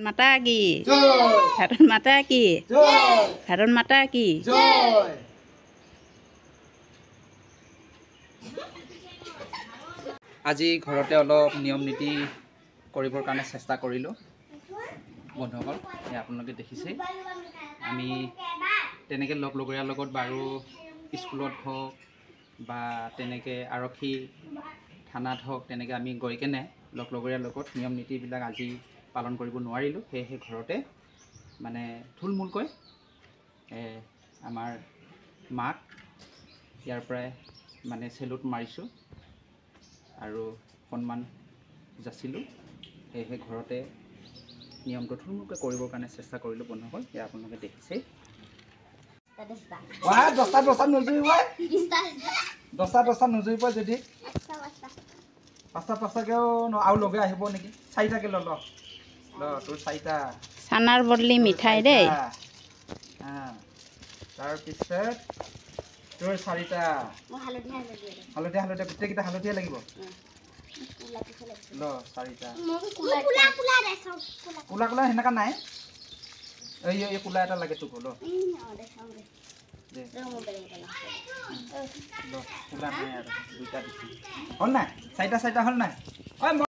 মাতা কি জয় ভাৰত মাতা কি জয় ভাৰত মাতা কি জয় আজি ঘৰতে অলপ নিয়ম নীতি কৰিবৰ কাৰণে চেষ্টা কৰিলোঁ বন্ধুসকল। আপোনালোকে দেখিছেই আমি তেনেকৈ লগৰীয়াৰ লগত বাৰু স্কুলত হওক বা তেনেকৈ আৰক্ষী থানাত হওক তেনেকৈ আমি গৈ কেনে লগৰীয়াৰ লগত নিয়ম নীতিবিলাক আজি পালন কৰিব নোৱাৰিলোঁ। সেয়েহে ঘৰতে মানে থুলমূলকৈ আমাৰ মাক ইয়াৰ পৰাই মানে চেলুট মাৰিছোঁ আৰু সন্মান যাচিলোঁ। সেয়েহে ঘৰতে নিয়মটো থুলমূলকৈ কৰিবৰ কাৰণে চেষ্টা কৰিলোঁ বন্ধুসকল। এয়া আপোনালোকে দেখিছেই। দহটা নুজুৰিব যদি পাঁচটাকেও আৰু লগে আহিব নেকি? চাৰিটাকে ল তোৰ চাৰিটা চানাৰ বদলি মিঠাই দেই। তাৰপিছত তোৰ চাৰিটা হালধীয়া গোটেইকেইটা হালধীয়া লাগিব। ল চাৰিটা কোলা সেনেকা নাই। এই কোলা এটা লাগে তোক। ল কোলা নাই আৰু দুইটা দিছোঁ হ'ল নাই? চাৰিটা হ'ল নাই?